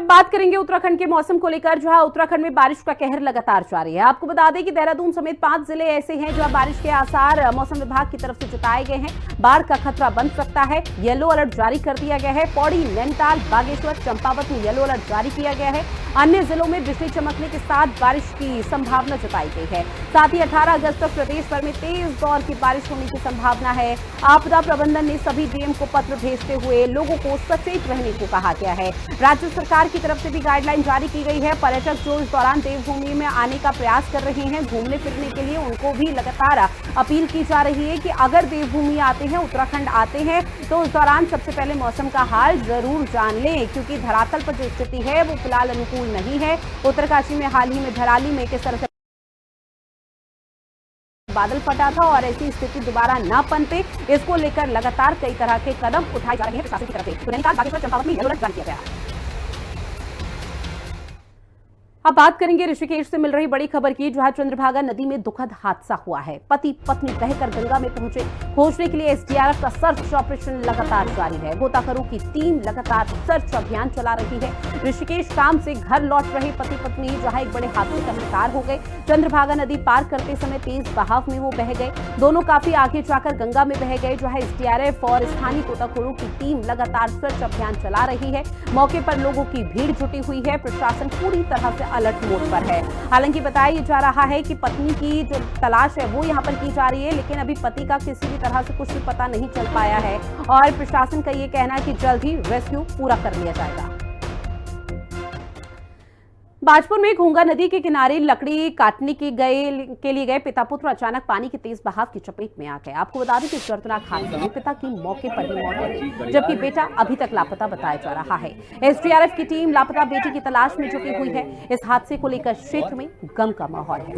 बात करेंगे उत्तराखंड के मौसम को लेकर, जहां उत्तराखंड में बारिश का कहर लगातार जारी है। आपको बता दें कि देहरादून समेत 5 जिले ऐसे हैं जहां बारिश के आसार मौसम विभाग की तरफ से जताए गए हैं। बाढ़ का खतरा बन सकता है, येलो अलर्ट जारी कर दिया गया है। पौड़ी, नैनीताल, बागेश्वर, चंपावत में येलो अलर्ट जारी किया गया है। अन्य जिलों में बिजली चमकने के साथ बारिश की संभावना जताई गई है। साथ ही 18 अगस्त तक प्रदेश भर में तेज दौर की बारिश होने की संभावना है। आपदा प्रबंधन ने सभी डीएम को पत्र भेजते हुए लोगों को सचेत रहने को कहा गया है। राज्य सरकार की तरफ से भी गाइडलाइन जारी की गई है। पर्यटक जो इस दौरान देवभूमि में आने का प्रयास कर रहे हैं, घूमने फिरने के लिए, उनको भी लगातार अपील की जा रही है कि अगर देवभूमि आते हैं, उत्तराखंड आते हैं, तो उस दौरान सबसे पहले मौसम का हाल जरूर जान लें, क्योंकि धरातल पर जो स्थिति है वो फिलहाल अनुकूल नहीं है। उत्तरकाशी में हाल ही में धराली में किस तरह से बादल फटा था और ऐसी स्थिति दोबारा न पनपे, इसको लेकर लगातार कई तरह के कदम उठाए जा रहे हैं प्रशासन की तरफ से। तो नैनीताल, बागेश्वर, चंपावत में येलो अलर्ट जारी किया गया है। अब बात करेंगे ऋषिकेश से मिल रही बड़ी खबर की, जहां चंद्रभागा नदी में दुखद हादसा हुआ है। पति पत्नी बहकर गंगा में पहुंचे। खोजने के लिए एसडीआरएफ का सर्च ऑपरेशन लगातार जारी है। गोताखोरों की टीम लगातार सर्च अभियान चला रही है। ऋषिकेश काम से घर लौट रहे पति पत्नी जहां एक बड़े हादसे का शिकार हो गए। चंद्रभागा नदी पार करते समय तेज बहाव में वो बह गए। दोनों काफी आगे जाकर गंगा में बह गए, जहां एसडीआरएफ और स्थानीय गोताखोरों की टीम लगातार सर्च अभियान चला रही है। मौके पर लोगों की भीड़ जुटी हुई है। प्रशासन पूरी तरह से अलर्ट मोड पर है। हालांकि बताया जा रहा है कि पत्नी की जो तलाश है वो यहां पर की जा रही है, लेकिन अभी पति का किसी भी तरह से कुछ भी पता नहीं चल पाया है और प्रशासन का ये कहना है कि जल्द ही रेस्क्यू पूरा कर लिया जाएगा। बाजपुर में घोंगा नदी के किनारे लकड़ी काटने के लिए गए पिता पुत्र अचानक पानी के तेज बहाव की चपेट में आ गए। आपको बता दें कि इस दर्दनाक हादसे में पिता की मौके पर ही मौत हो गई, जबकि बेटा अभी तक लापता बताया जा रहा है। एसडीआरएफ की टीम लापता बेटी की तलाश में जुटी हुई है। इस हादसे को लेकर क्षेत्र में गम का माहौल है।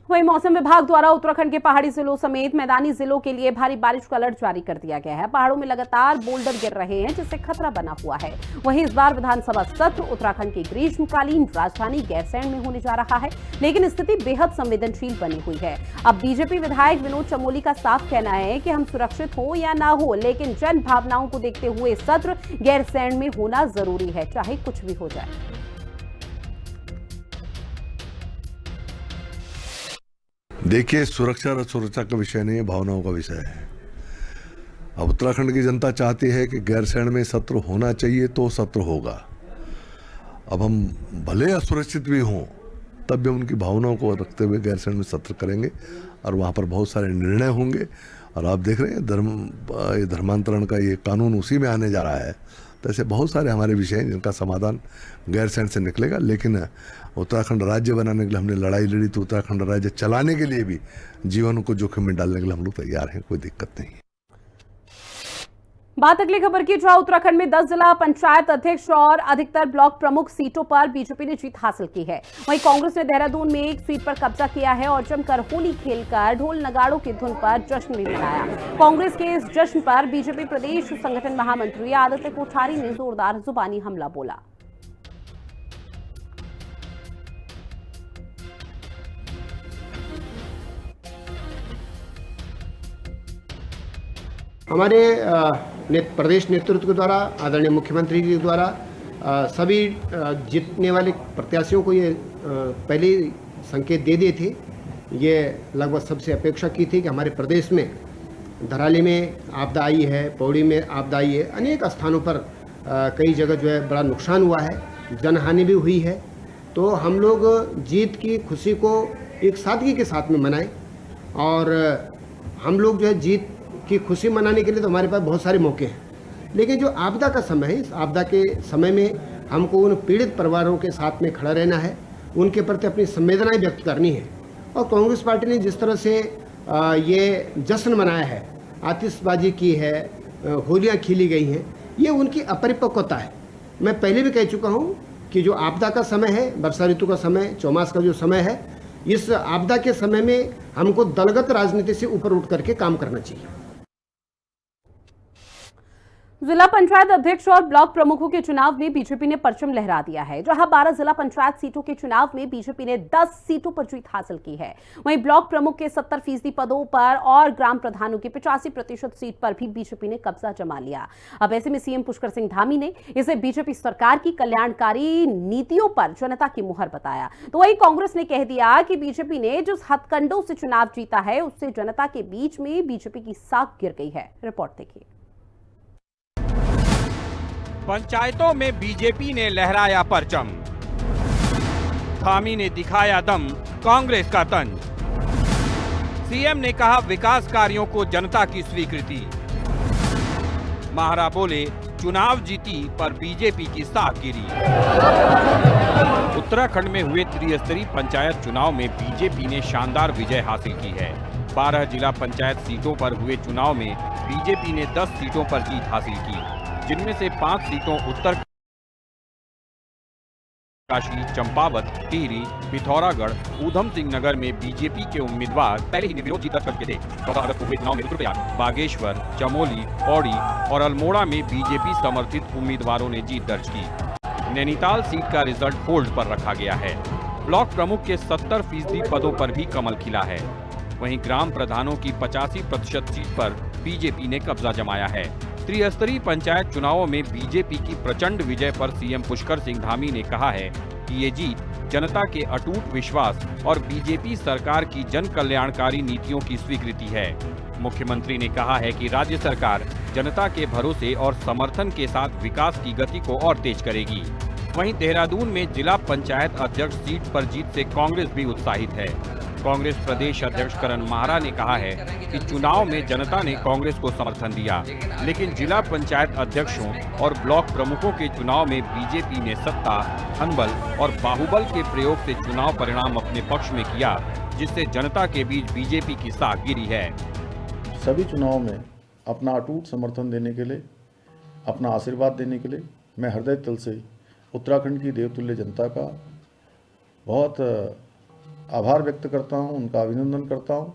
वहीं मौसम विभाग द्वारा उत्तराखंड के पहाड़ी जिलों समेत मैदानी जिलों के लिए भारी बारिश का अलर्ट जारी कर दिया गया है। पहाड़ों में लगातार बोल्डर गिर रहे हैं, जिससे खतरा बना हुआ है। वहीं इस बार विधानसभा सत्र उत्तराखंड की ग्रीष्मकालीन राजधानी गैरसैंण में होने जा रहा है, लेकिन स्थिति बेहद संवेदनशील बनी हुई है। अब बीजेपी विधायक विनोद चमोली का साफ कहना है कि हम सुरक्षित हो या ना हो, लेकिन जन भावनाओं को देखते हुए सत्र गैरसैंण में होना जरूरी है, चाहे कुछ भी हो जाए। देखिए, सुरक्षा और असुरक्षा का विषय नहीं है, भावनाओं का विषय है। अब उत्तराखंड की जनता चाहती है कि गैरसैंण में सत्र होना चाहिए, तो सत्र होगा। अब हम भले असुरक्षित भी हों, तब भी उनकी भावनाओं को रखते हुए गैरसैंण में सत्र करेंगे और वहाँ पर बहुत सारे निर्णय होंगे। और आप देख रहे हैं धर्मांतरण का ये कानून उसी में आने जा रहा है। तो ऐसे बहुत सारे हमारे विषय हैं जिनका समाधान गैरसैंण से निकलेगा। लेकिन उत्तराखंड राज्य बनाने के लिए हमने लड़ाई लड़ी, तो उत्तराखंड राज्य चलाने के लिए भी जीवन को जोखिम में डालने के लिए हम लोग तैयार हैं, कोई दिक्कत नहीं। बात अगली खबर की, जहां उत्तराखंड में 10 जिला पंचायत अध्यक्ष और अधिकतर ब्लॉक प्रमुख सीटों पर बीजेपी ने जीत हासिल की है। वहीं कांग्रेस ने देहरादून में एक सीट पर कब्जा किया है और जमकर होली खेलकर ढोल नगाड़ों की धुन पर जश्न भी मनाया। कांग्रेस के इस जश्न पर बीजेपी प्रदेश संगठन महामंत्री आदित्य कोठारी ने जोरदार जुबानी हमला बोला। हमारे प्रदेश नेतृत्व के द्वारा, आदरणीय मुख्यमंत्री जी के द्वारा सभी जीतने वाले प्रत्याशियों को ये पहले संकेत दे दिए थे। ये लगभग सबसे अपेक्षा की थी कि हमारे प्रदेश में धराली में आपदा आई है, पौड़ी में आपदा आई है, अनेक स्थानों पर कई जगह जो है बड़ा नुकसान हुआ है, जनहानि भी हुई है। तो हम लोग जीत की खुशी को एक सादगी के साथ में मनाएं और हम लोग जो है जीत की खुशी मनाने के लिए तो हमारे पास बहुत सारे मौके हैं, लेकिन जो आपदा का समय है, इस आपदा के समय में हमको उन पीड़ित परिवारों के साथ में खड़ा रहना है, उनके प्रति अपनी संवेदनाएं व्यक्त करनी है। और कांग्रेस पार्टी ने जिस तरह से ये जश्न मनाया है, आतिशबाजी की है, होलियां खिली गई हैं, ये उनकी अपरिपक्वता है। मैं पहले भी कह चुका हूँ कि जो आपदा का समय है, वर्षा ऋतु का समय, चौमास का जो समय है, इस आपदा के समय में हमको दलगत राजनीति से ऊपर उठ करके काम करना चाहिए। जिला पंचायत अध्यक्ष और ब्लॉक प्रमुखों के चुनाव में बीजेपी ने परचम लहरा दिया है। जहां 12 जिला पंचायत सीटों के चुनाव में बीजेपी ने 10 सीटों पर जीत हासिल की है, वहीं ब्लॉक प्रमुख के 70% पदों पर और ग्राम प्रधानों के 85% सीट पर भी बीजेपी ने कब्जा जमा लिया। अब ऐसे में सीएम पुष्कर सिंह धामी ने इसे बीजेपी सरकार की कल्याणकारी नीतियों पर जनता की मुहर बताया। तो वहीं कांग्रेस ने कह दिया कि बीजेपी ने जिस हथकंडों से चुनाव जीता है उससे जनता के बीच में बीजेपी की साख गिर गई है। रिपोर्ट देखिए। पंचायतों में बीजेपी ने लहराया परचम, धामी ने दिखाया दम, कांग्रेस का तंज। सीएम ने कहा विकास कार्यों को जनता की स्वीकृति। महारा बोले चुनाव जीती पर बीजेपी की साख गिरी। उत्तराखंड में हुए त्रिस्तरीय पंचायत चुनाव में बीजेपी ने शानदार विजय हासिल की है। 12 जिला पंचायत सीटों पर हुए चुनाव में बीजेपी ने 10 सीटों पर जीत हासिल की, जिनमें से 5 सीटों उत्तर काशी, चंपावत, टिहरी, पिथौरागढ़, ऊधम सिंह नगर में बीजेपी के उम्मीदवार पहले ही निर्विरोध जीत दर्ज कर चुके थे। 14 अगस्त को हुए चुनाव में रुद्रप्रयाग, बागेश्वर, चमोली, पौड़ी और अल्मोड़ा में बीजेपी समर्थित उम्मीदवारों ने जीत दर्ज की। नैनीताल सीट का रिजल्ट होल्ड पर रखा गया है। ब्लॉक प्रमुख के 70% पदों पर भी कमल खिला है। वहीं ग्राम प्रधानों की 85% सीट पर बीजेपी ने कब्जा जमाया है। त्रिस्तरीय पंचायत चुनावों में बीजेपी की प्रचंड विजय पर सीएम पुष्कर सिंह धामी ने कहा है कि ये जीत जनता के अटूट विश्वास और बीजेपी सरकार की जन कल्याणकारी नीतियों की स्वीकृति है। मुख्यमंत्री ने कहा है कि राज्य सरकार जनता के भरोसे और समर्थन के साथ विकास की गति को और तेज करेगी। वहीं देहरादून में जिला पंचायत अध्यक्ष सीट पर जीत से कांग्रेस भी उत्साहित है। कांग्रेस प्रदेश अध्यक्ष करण माहरा ने कहा है कि चुनाव में जनता ने कांग्रेस को समर्थन दिया, लेकिन जिला पंचायत अध्यक्षों और ब्लॉक प्रमुखों के चुनाव में बीजेपी ने सत्ता, धनबल और बाहुबल के प्रयोग से चुनाव परिणाम अपने पक्ष में किया, जिससे जनता के बीच बीजेपी की साख गिरी है। सभी चुनाव में अपना अटूट समर्थन देने के लिए, अपना आशीर्वाद देने के लिए मैं हृदय तल से उत्तराखंड की देवतुल्य जनता का बहुत आभार व्यक्त करता हूं, उनका अभिनंदन करता हूं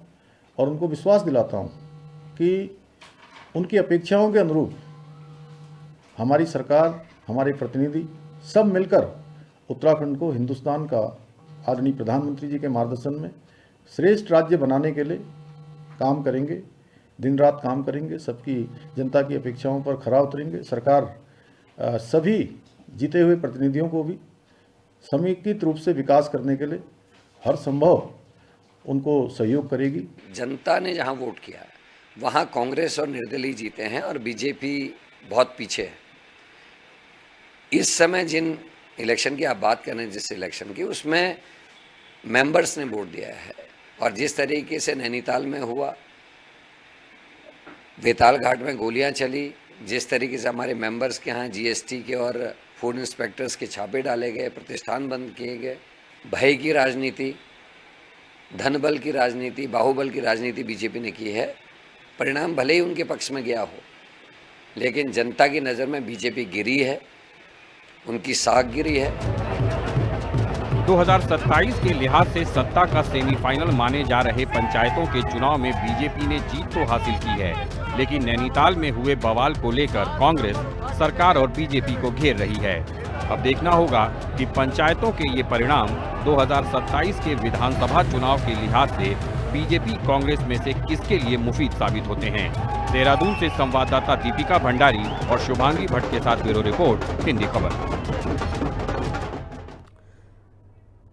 और उनको विश्वास दिलाता हूं कि उनकी अपेक्षाओं के अनुरूप हमारी सरकार, हमारे प्रतिनिधि सब मिलकर उत्तराखंड को हिंदुस्तान का आदरणीय प्रधानमंत्री जी के मार्गदर्शन में श्रेष्ठ राज्य बनाने के लिए काम करेंगे, दिन रात काम करेंगे, सबकी जनता की अपेक्षाओं पर खरा उतरेंगे। सरकार सभी जीते हुए प्रतिनिधियों को भी समेकित रूप से विकास करने के लिए हर संभव उनको सहयोग करेगी। जनता ने जहां वोट किया वहां कांग्रेस और निर्दलीय जीते हैं और बीजेपी बहुत पीछे है। इस समय जिन इलेक्शन की आप बात कर रहे हैं, जिस इलेक्शन की, उसमें मेंबर्स ने वोट दिया है और जिस तरीके से नैनीताल में हुआ, बेताल घाट में गोलियां चली, जिस तरीके से हमारे मेंबर्स के यहाँ जीएसटी के और फूड इंस्पेक्टर्स के छापे डाले गए, प्रतिष्ठान बंद किए गए, भय की राजनीति, धनबल की राजनीति, बाहुबल की राजनीति बीजेपी ने की है। परिणाम भले ही उनके पक्ष में गया हो, लेकिन जनता की नज़र में बीजेपी गिरी है, उनकी साख गिरी है। 2027 के लिहाज से सत्ता का सेमीफाइनल माने जा रहे पंचायतों के चुनाव में बीजेपी ने जीत तो हासिल की है, लेकिन नैनीताल में हुए बवाल को लेकर कांग्रेस सरकार और बीजेपी को घेर रही है। अब देखना होगा कि पंचायतों के ये परिणाम 2027 के विधानसभा चुनाव के लिहाज से बीजेपी कांग्रेस में से किसके लिए मुफीद साबित होते हैं। देहरादून से संवाददाता दीपिका भंडारी और शुभांगी भट्ट के साथ ब्यूरो रिपोर्ट, हिंदी खबर।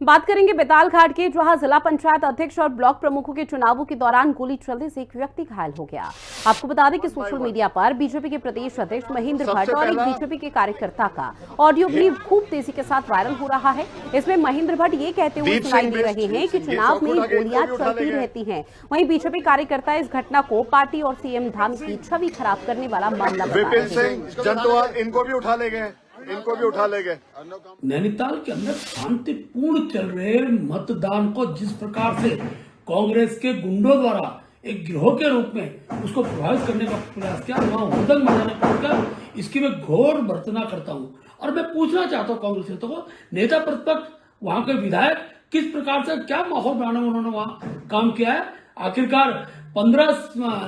बात करेंगे बेताल घाट की, जहां जिला पंचायत अध्यक्ष और ब्लॉक प्रमुखों के चुनावों के दौरान गोली चलने से एक व्यक्ति घायल हो गया। आपको बता दें कि सोशल मीडिया पर बीजेपी के प्रदेश अध्यक्ष महेंद्र भट्ट और एक बीजेपी के कार्यकर्ता का ऑडियो क्लिप खूब तेजी के साथ वायरल हो रहा है। इसमें महेंद्र भट्ट ये कहते हुए सुनाई दे रहे हैं कि चुनाव में गोलियां चलती रहती हैं। वहीं बीजेपी कार्यकर्ता इस घटना को पार्टी और सीएम धामी की छवि खराब करने वाला मामला बता रहे हैं। इनको भी उठा ले गए। नैनीताल के अंदर शांतिपूर्ण चल रहे मतदान को जिस प्रकार से कांग्रेस के गुंडों द्वारा एक गिरोह के रूप में उसको प्रभावित करने का प्रयास किया, वहां हुदंग मचाने पड़कर इसकी मैं घोर भर्त्सना करता हूं। और मैं पूछना चाहता हूं कांग्रेस नेताओं को, नेता प्रतिपक्ष, वहां के विधायक किस प्रकार से क्या माहौल बनाने में उन्होंने वहां काम किया है। आखिरकार 15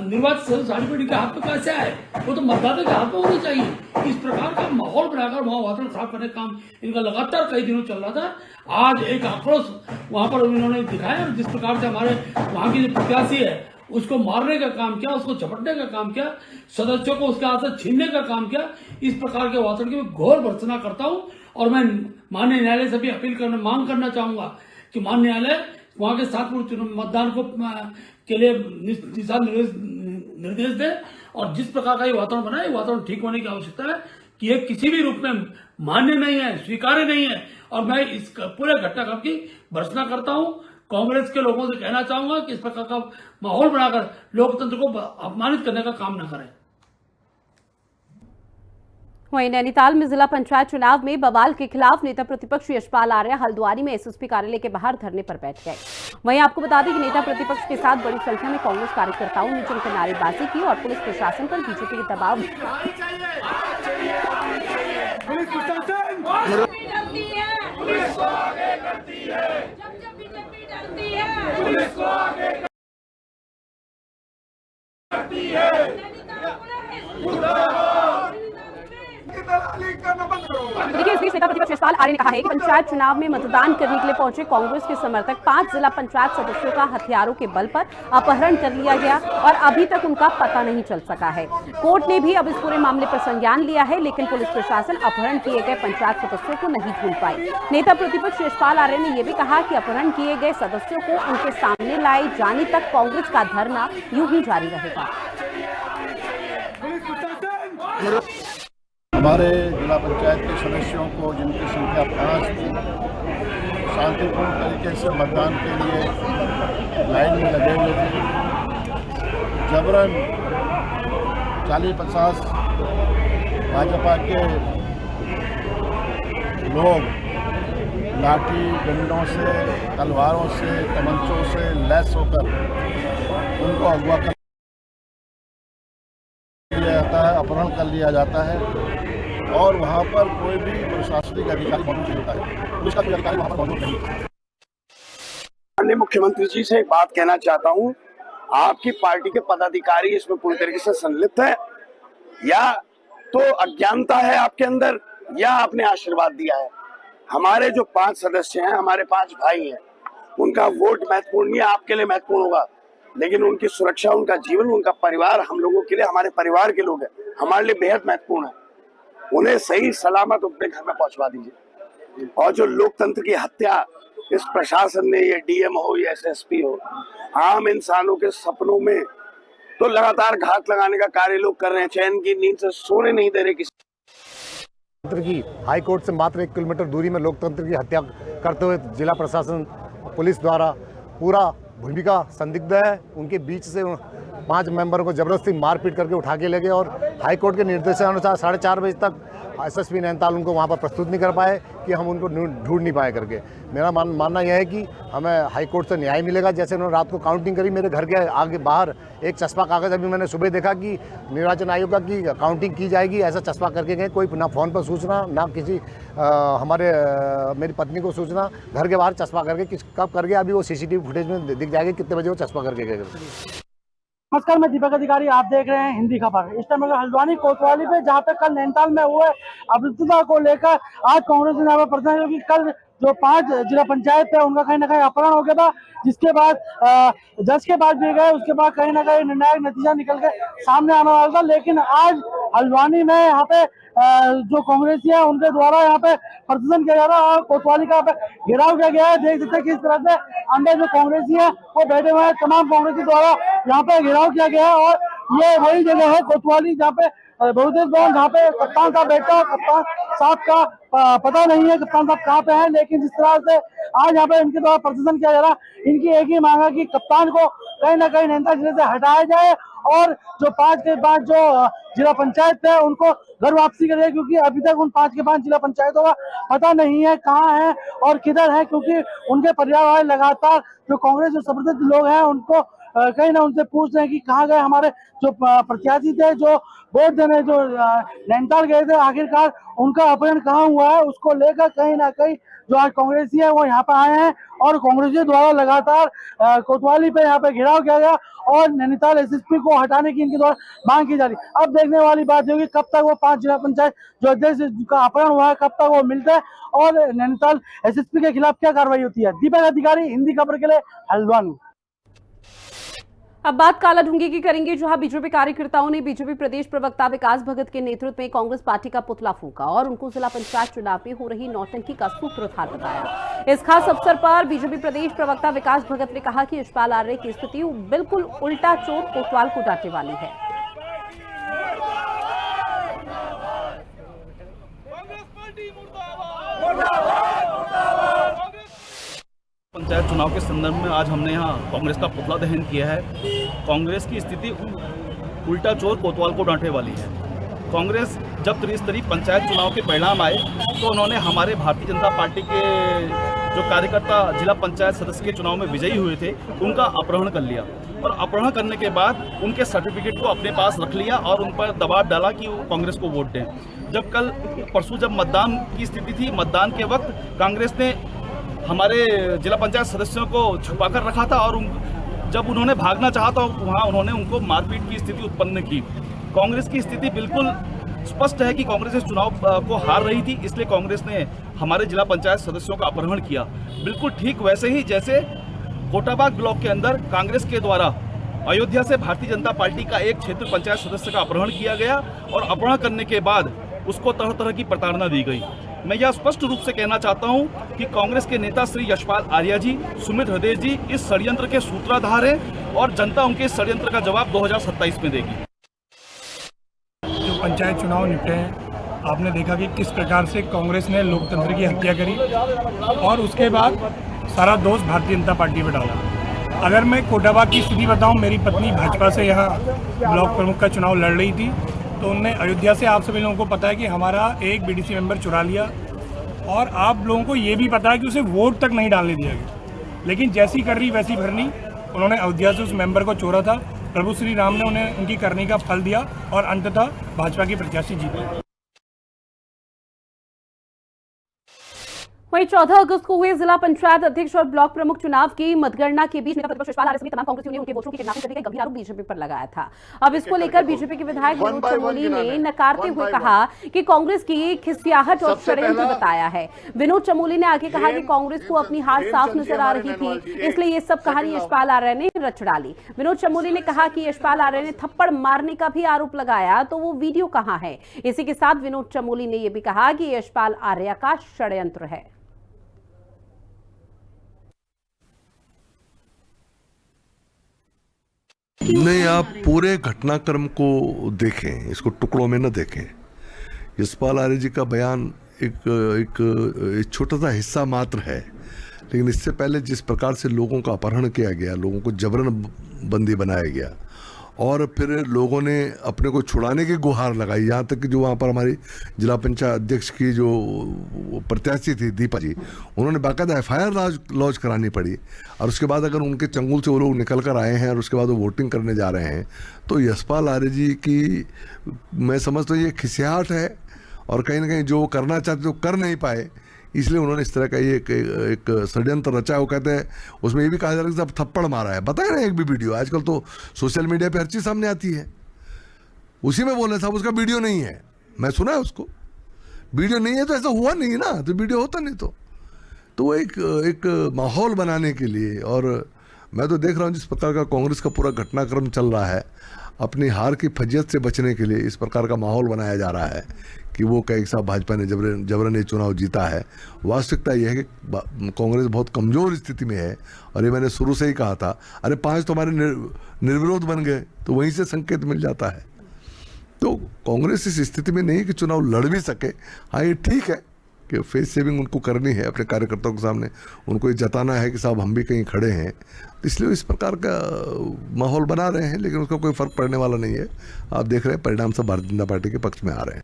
निर्वाचित सदस्य साड़ी के हाथ में कैसे आए? वो तो मतदाता के हाथ में होनी चाहिए। इस प्रकार का माहौल बनाकर वहां वातावरण खराब करने का काम इनका लगातार कई दिनों चल रहा था। आज एक आक्रोश वहां पर इन्होंने दिखाया, जिस प्रकार से हमारे वहां की जो प्रत्याशी है उसको मारने का काम किया, उसको झपटने का काम किया, सदस्यों को उसके हाथ से छीनने का काम किया। इस प्रकार के वातावरण की मैं घोर भर्त्सना करता हूं और मैं माननीय न्यायालय से भी मांग करना चाहूंगा कि माननीय न्यायालय वहां के 7 मतदान को के लिए दिशा निर्देश दे और जिस प्रकार का ये वातावरण बना है, वातावरण ठीक होने की आवश्यकता है कि ये किसी भी रूप में मान्य नहीं है, स्वीकार्य नहीं है। और मैं इस पूरे घटनाक्रम की भर्त्सना करता हूं। कांग्रेस के लोगों से कहना चाहूंगा कि इस प्रकार का माहौल बनाकर लोकतंत्र को अपमानित करने का काम न करें। वहीं नैनीताल में जिला पंचायत चुनाव में बवाल के खिलाफ नेता प्रतिपक्ष यशपाल आर्य हल्द्वानी में एसएसपी कार्यालय के बाहर धरने पर बैठ गए। वहीं आपको बता दें कि नेता प्रतिपक्ष के साथ बड़ी संख्या में कांग्रेस कार्यकर्ताओं ने जमकर नारेबाजी की और पुलिस प्रशासन पर बीजेपी के दबाव देखिए, इस बीच नेता प्रतिपक्ष यशपाल आर्य ने कहा है कि पंचायत चुनाव में मतदान करने के लिए पहुंचे कांग्रेस के समर्थक 5 जिला पंचायत सदस्यों का हथियारों के बल पर अपहरण कर लिया गया और अभी तक उनका पता नहीं चल सका है। कोर्ट ने भी अब इस पूरे मामले पर संज्ञान लिया है, लेकिन पुलिस प्रशासन अपहरण किए गए पंचायत सदस्यों को नहीं ढूंढ पाई। नेता प्रतिपक्ष यशपाल आर्य ने यह भी कहा कि अपहरण किए गए सदस्यों को उनके सामने लाए जाने तक कांग्रेस का धरना यूं ही जारी रहेगा। हमारे जिला पंचायत के सदस्यों को, जिनकी संख्या 5 थी, शांतिपूर्ण तरीके से मतदान के लिए लाइन में लगे हुए थे, जबरन 40-50 भाजपा के लोग लाठी डंडों से, तलवारों से, तमंचों से लैस होकर उनको अगवा कर लिया जाता है, अपहरण कर लिया जाता है और वहाँ पर कोई भी प्रशासनिक अधिकारी मौजूद नहीं होता है, पुलिस का भी अधिकारी वहाँ पर मौजूद नहीं। माननीय मुख्यमंत्री जी से एक बात कहना चाहता हूँ, आपकी पार्टी के पदाधिकारी इसमें पूरी तरीके से संलिप्त है या तो अज्ञानता है आपके अंदर या आपने आशीर्वाद दिया है। हमारे जो 5 सदस्य हैं, हमारे 5 भाई हैं, उनका वोट महत्वपूर्ण नहीं है, आपके लिए महत्वपूर्ण होगा, लेकिन उनकी सुरक्षा, उनका जीवन, उनका परिवार हम लोगों के लिए, हमारे परिवार के लोग हैं, हमारे लिए बेहद महत्वपूर्ण है। उन्हें सही सलामत अपने घर में पहुंचवा दीजिए। और जो लोकतंत्र की हत्या इस प्रशासन ने, ये डीएम हो या एसएसपी हो, आम इंसानों के सपनों में तो लगातार घात लगाने का कार्य लोग कर रहे हैं, चैन की नींद से सोने नहीं दे रहे किसी की। हाई कोर्ट से मात्र 1 किलोमीटर दूरी में लोकतंत्र की हत्या करते हुए जिला प्रशासन, पुलिस द्वारा पूरा भूमिका संदिग्ध है। उनके बीच से 5 मेंबरों को जबरदस्ती मारपीट करके उठा के ले गए और हाईकोर्ट के निर्देशानुसार 4:30 बजे तक एसएसपी नैनीताल उनको वहाँ पर प्रस्तुत नहीं कर पाए कि हम उनको ढूंढ नहीं पाए करके। मेरा मानना यह है कि हमें हाईकोर्ट से न्याय मिलेगा। जैसे उन्होंने रात को काउंटिंग करी, मेरे घर के आगे बाहर एक चस्पा कागज़, अभी मैंने सुबह देखा कि निर्वाचन आयोग की काउंटिंग की जाएगी, ऐसा चस्पा करके गए। कोई ना फ़ोन पर सूचना, ना किसी मेरी पत्नी को सूचना, घर के बाहर चस्पा करके कब कर गया, अभी वो सीसीटीवी फुटेज में दिख जाएगी कितने बजे वो चस्पा करके गए। नमस्कार, मैं दीपक अधिकारी, आप देख रहे हैं हिंदी खबर। इस टाइम हल्द्वानी कोतवाली पे, जहाँ पे कल नैनीताल में हुए अभियुक्तता को लेकर आज कांग्रेस ने यहाँ पर प्रदर्शन, क्योंकि कल जो 5 जिला पंचायत है उनका कहीं ना कहीं अपहरण हो गया था, जिसके बाद जज के पास भी गए, उसके बाद कहीं ना कहीं निर्णायक नतीजा निकल के सामने आने वाला था। लेकिन आज हल्द्वानी में यहाँ पे जो कांग्रेसी है उनके द्वारा यहाँ पे प्रदर्शन किया जा रहा है और कोतवाली का घेराव किया गया है। देख सकते हैं किस तरह से अंदर जो कांग्रेसी है वो बैठे हुए हैं, तमाम कांग्रेसी द्वारा यहाँ पे घेराव किया गया है। और ये वही जगह है कोतवाली जहाँ पे बहुदेव भवन, जहाँ पे कप्तान साहब बैठा, कप्तान साहब का पता नहीं है कप्तान साहब कहाँ पे है, लेकिन जिस तरह से आज यहाँ पे इनके द्वारा प्रदर्शन किया जा रहा है, इनकी एक ही मांग है कि कप्तान को कहीं ना कहीं नैनीताल जिले से हटाया जाए और जो 5 के 5 जो जिला पंचायत है उनको घर वापसी करे, क्योंकि अभी तक उन 5 के 5 जिला पंचायतों का पता नहीं है कहाँ है और किधर है, क्योंकि उनके परिवार वाले लगातार जो कांग्रेस जो समर्थित लोग हैं उनको कहीं ना उनसे पूछ रहे हैं कि कहाँ गए हमारे जो प्रत्याशी थे, जो वोट देने जो नैनीताल गए थे, आखिरकार उनका अपहरण कहाँ हुआ है, उसको लेकर कहीं ना कहीं जो आज कांग्रेसी है वो यहाँ पर आए हैं और कांग्रेसियों द्वारा लगातार कोतवाली पे यहाँ पे घेराव किया गया और नैनीताल एसएसपी को हटाने की इनके द्वारा मांग की जा रही है। अब देखने वाली बात होगी कब तक वो 5 जिला पंचायत जो अध्यक्ष का अपहरण हुआ है कब तक वो मिलता है और नैनीताल एसएसपी के खिलाफ क्या कार्रवाई होती है। दीपक अधिकारी, हिंदी खबर के लिए, हल्द्वानी। अब बात काला ढूंगी की करेंगे, जहां बीजेपी कार्यकर्ताओं ने बीजेपी प्रदेश प्रवक्ता विकास भगत के नेतृत्व में कांग्रेस पार्टी का पुतला फूंका और उनको जिला पंचायत चुनाव में हो रही नौटंकी का सूत्रधार बताया। इस खास अवसर पर बीजेपी प्रदेश प्रवक्ता विकास भगत ने कहा कि यशपाल आर्य की स्थिति बिल्कुल उल्टा चोर कोतवाल को डांटने वाली है। पंचायत चुनाव के संदर्भ में आज हमने यहाँ कांग्रेस का पुतला दहन किया है। कांग्रेस की स्थिति उल्टा चोर कोतवाल को डांटने वाली है। कांग्रेस जब त्रिस्तरीय पंचायत चुनाव के परिणाम आए तो उन्होंने हमारे भारतीय जनता पार्टी के जो कार्यकर्ता जिला पंचायत सदस्य के चुनाव में विजयी हुए थे उनका अपहरण कर लिया और अपहरण करने के बाद उनके सर्टिफिकेट को अपने पास रख लिया और उन पर दबाव डाला कि वो कांग्रेस को वोट दें। जब कल परसों जब मतदान की स्थिति थी, मतदान के वक्त कांग्रेस ने हमारे जिला पंचायत सदस्यों को छुपाकर रखा था और जब उन्होंने भागना चाहा तो वहाँ उन्होंने उनको मारपीट की स्थिति उत्पन्न की। कांग्रेस की स्थिति बिल्कुल स्पष्ट है कि कांग्रेस इस चुनाव को हार रही थी, इसलिए कांग्रेस ने हमारे जिला पंचायत सदस्यों का अपहरण किया। बिल्कुल ठीक वैसे ही जैसे कोटाबाग ब्लॉक के अंदर कांग्रेस के द्वारा अयोध्या से भारतीय जनता पार्टी का एक क्षेत्र पंचायत सदस्य का अपहरण किया गया और अपहरण करने के बाद उसको तरह तरह की प्रताड़ना दी गई। मैं यह स्पष्ट रूप से कहना चाहता हूं कि कांग्रेस के नेता श्री यशपाल आर्य जी, सुमित हृदय जी इस षड्यंत्र के सूत्रधार हैं और जनता उनके इस षड्यंत्र का जवाब 2027 में देगी। जो पंचायत चुनाव निपटे हैं, आपने देखा कि किस प्रकार से कांग्रेस ने लोकतंत्र की हत्या करी और उसके बाद सारा दोष भारतीय जनता पार्टी पर डाला। अगर मैं कोटाबाग की स्थिति बताऊं, मेरी पत्नी भाजपा से यहाँ ब्लॉक प्रमुख का चुनाव लड़ रही थी तो उनने अयोध्या से, आप सभी लोगों को पता है कि हमारा एक बीडीसी मेंबर चुरा लिया और आप लोगों को ये भी पता है कि उसे वोट तक नहीं डालने दिया गया। लेकिन जैसी कर रही वैसी भरनी, उन्होंने अयोध्या से उस मेंबर को चोरा था। प्रभु श्री राम ने उन्हें उनकी करनी का फल दिया और अंततः भाजपा की प्रत्याशी जीती। वहीं 14 अगस्त को हुए जिला पंचायत अध्यक्ष और ब्लॉक प्रमुख चुनाव की मतगणना के बीच नेता प्रतिपक्ष यशपाल आर्य समेत तमाम कांग्रेसियों ने उनके वोटरों की किडनैपिंग करने का गंभीर आरोप बीजेपी पर लगाया था। अब इसको लेकर बीजेपी के विधायक विनोद चमोली ने नकारते हुए कहा कि कांग्रेस की खिसियाहट और षड्यंत्र बताया है। विनोद चमोली ने आगे कहा कि कांग्रेस को अपनी हार साफ नजर आ रही थी, इसलिए ये सब कहानी यशपाल आर्य ने रच डाली। विनोद चमोली ने कहा कि यशपाल आर्य ने थप्पड़ मारने का भी आरोप लगाया, तो वो वीडियो कहां है। इसी के साथ विनोद चमोली ने यह भी कहा कि यशपाल आर्य का षड्यंत्र है। नहीं, आप पूरे घटनाक्रम को देखें, इसको टुकड़ों में न देखें। यशपाल आर्य जी का बयान एक छोटा सा हिस्सा मात्र है, लेकिन इससे पहले जिस प्रकार से लोगों का अपहरण किया गया, लोगों को जबरन बंदी बनाया गया और फिर लोगों ने अपने को छुड़ाने की गुहार लगाई, यहाँ तक कि जो वहाँ पर हमारी जिला पंचायत अध्यक्ष की जो प्रत्याशी थी दीपा जी, उन्होंने बाकायदा FIR लॉन्च करानी पड़ी। और उसके बाद अगर उनके चंगुल से वो लोग निकल कर आए हैं और उसके बाद वो वोटिंग करने जा रहे हैं, तो यशपाल आर्य जी की मैं समझता हूँ ये खिसियाहट है और कहीं ना कहीं जो करना चाहते तो कर नहीं पाए, इसलिए उन्होंने इस तरह का ये एक षड्यंत्र रचा। वो कहते हैं, उसमें ये भी कहा जा रहा है कि सब थप्पड़ मारा है। बताए ना एक भी वीडियो, आजकल तो सोशल मीडिया पे हर चीज़ सामने आती है, उसी में बोले साहब उसका वीडियो नहीं है। मैं सुना है उसको, वीडियो नहीं है तो ऐसा हुआ नहीं ना, तो वीडियो होता नहीं तो वो एक माहौल बनाने के लिए। और मैं तो देख रहा हूँ जिस प्रकार का कांग्रेस का पूरा घटनाक्रम चल रहा है, अपनी हार की फजियत से बचने के लिए इस प्रकार का माहौल बनाया जा रहा है कि वो कई साहब भाजपा ने जबरन ये चुनाव जीता है। वास्तविकता यह है कि कांग्रेस बहुत कमज़ोर स्थिति में है और ये मैंने शुरू से ही कहा था। अरे 5 तो हमारे निर्विरोध बन गए, तो वहीं से संकेत मिल जाता है। तो कांग्रेस इस स्थिति में नहीं कि चुनाव लड़ भी सके। हाँ, ये ठीक है कि फेस सेविंग उनको करनी है, अपने कार्यकर्ताओं के सामने उनको ये जताना है कि साहब हम भी कहीं खड़े हैं, इसलिए इस प्रकार का माहौल बना रहे हैं, लेकिन उसका कोई फर्क पड़ने वाला नहीं है। आप देख रहे हैं परिणाम सब भारतीय जनता पार्टी के पक्ष में आ रहे हैं।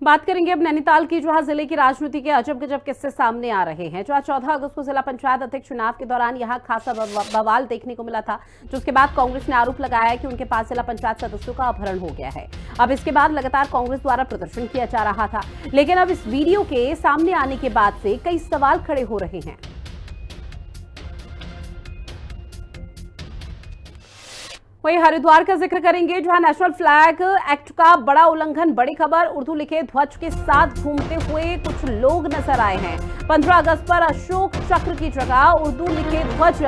बात करेंगे अब नैनीताल की, जहां जिले की राजनीति के अजब गजब किस्से सामने आ रहे हैं। जहां 14 अगस्त को जिला पंचायत अध्यक्ष चुनाव के दौरान यहां खासा बवाल देखने को मिला था, जिसके बाद कांग्रेस ने आरोप लगाया है कि उनके पास जिला पंचायत सदस्यों का अपहरण हो गया है। अब इसके बाद लगातार कांग्रेस द्वारा प्रदर्शन किया जा रहा था, लेकिन अब इस वीडियो के सामने आने के बाद से कई सवाल खड़े हो रहे हैं। वहीं हरिद्वार का जिक्र करेंगे, जहां नेशनल फ्लैग एक्ट का बड़ा उल्लंघन, बड़ी खबर, उर्दू लिखे ध्वज के साथ घूमते हुए कुछ लोग नजर आए हैं। 15 अगस्त पर अशोक चक्र की जगह उर्दू लिखे ध्वज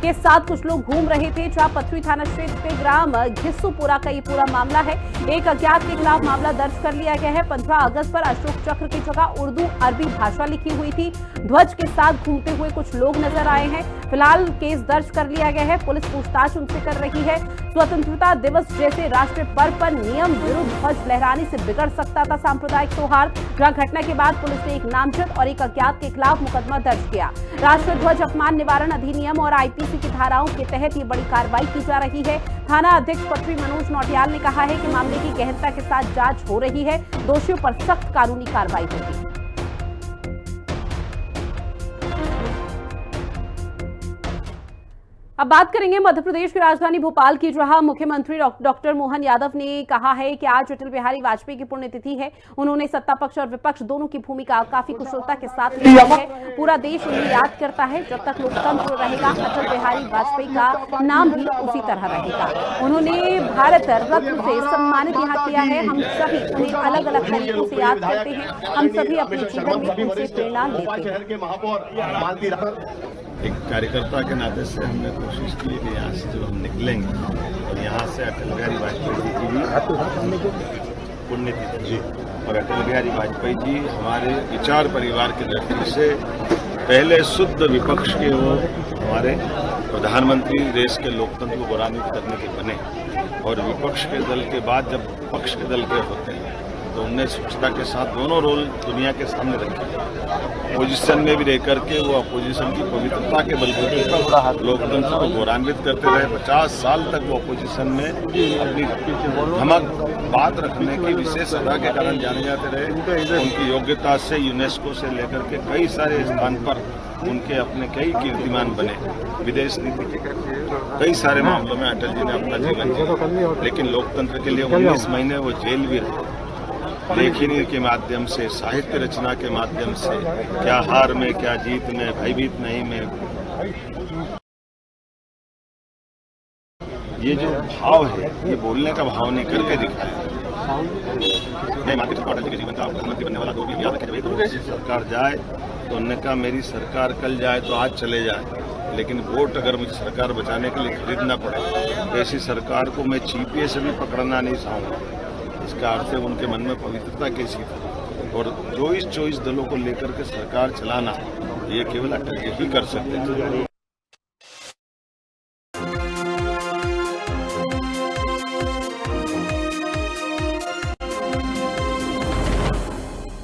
के साथ कुछ लोग घूम रहे थे। जहां पथरी थाना क्षेत्र के ग्राम घिस्सूपुरा का ये पूरा मामला है। एक अज्ञात के खिलाफ मामला दर्ज कर लिया गया है। 15 अगस्त पर अशोक चक्र की जगह उर्दू अरबी भाषा लिखी हुई थी। ध्वज के साथ घूमते हुए कुछ लोग नजर आए हैं। फिलहाल केस दर्ज कर लिया गया है। पुलिस पूछताछ उनसे कर रही है। स्वतंत्रता दिवस जैसे राष्ट्रीय पर्व पर नियम विरुद्ध ध्वज लहराने से बिगड़ सकता था सांप्रदायिक सौहार्द। जहां घटना के बाद पुलिस ने एक नामजद और एक अज्ञात के खिलाफ मुकदमा दर्ज किया। राष्ट्रीय ध्वज अपमान निवारण अधिनियम और आईपीसी की धाराओं के तहत ये बड़ी कार्रवाई की जा रही है। थाना अध्यक्ष पथरी मनोज नौटियाल ने कहा है कि मामले की गहनता के साथ जांच हो रही है। दोषियों पर सख्त कानूनी कार्रवाई होगी। अब बात करेंगे मध्य प्रदेश की राजधानी भोपाल की, जहां मुख्यमंत्री डॉक्टर मोहन यादव ने कहा है कि आज अटल बिहारी वाजपेयी की पुण्यतिथि है। उन्होंने सत्ता पक्ष और विपक्ष दोनों की भूमिका काफी कुशलता के साथ निभाई है। पूरा देश उन्हें याद करता है। जब तक लोकतंत्र रहेगा, अटल बिहारी वाजपेयी का नाम भी उसी तरह रहेगा। उन्होंने भारत रत्न से सम्मानित यहाँ किया है। हम सभी उन्हें अलग अलग तरीकों से याद करते हैं। हम सभी अपने जीवन में उनसे प्रेरणा लेते हैं। एक कार्यकर्ता के नाते से हमने कोशिश की कि यहाँ से जब हम निकलेंगे और यहाँ से अटल बिहारी वाजपेयी जी की पुण्यतिथि और अटल बिहारी वाजपेयी जी हमारे विचार परिवार की दृष्टि से पहले शुद्ध विपक्ष के वो हमारे प्रधानमंत्री देश के लोकतंत्र को गौरवान्वित करने के बने। और विपक्ष के दल के बाद जब पक्ष के दल के होते हैं तो उनने स्वच्छता के साथ दोनों रोल दुनिया के सामने रखे। अपोजिशन में भी रह करके वो अपोजिशन की पवित्रता के बलबूते पर लोकतंत्र को गौरवान्वित करते रहे। 50 साल तक वो अपोजिशन में अपनी धमक बात रखने की विशेष अदा के कारण जाने जाते रहे। उनकी योग्यता से यूनेस्को से लेकर के कई सारे स्थान पर उनके अपने कई कीर्तिमान बने। विदेश नीति के कई सारे मामलों में अटल जी ने अपना जीवन जिया, लेकिन लोकतंत्र के लिए 19 महीने वो जेल भी रहे। लेखनी के माध्यम से, साहित्य रचना के माध्यम से, क्या हार में क्या जीत में, भयभीत नहीं में, ये जो भाव है ये बोलने का भाव नहीं करके दिखाया। अटल जी के जीवन का प्रधानमंत्री बनने वाला 2 दिन याद रखे। जब सरकार जाए तो उन्होंने कहा मेरी सरकार कल जाए तो आज चले जाए, लेकिन वोट अगर मुझे सरकार बचाने के लिए खरीदना पड़े तो ऐसी सरकार को मैं चीपिए से भी पकड़ना नहीं चाहूँगा। इसका अर्थ है उनके मन में पवित्रता कैसी थी। और 24 दलों को लेकर के सरकार चलाना ये केवल अटल जी ही कर सकते थे।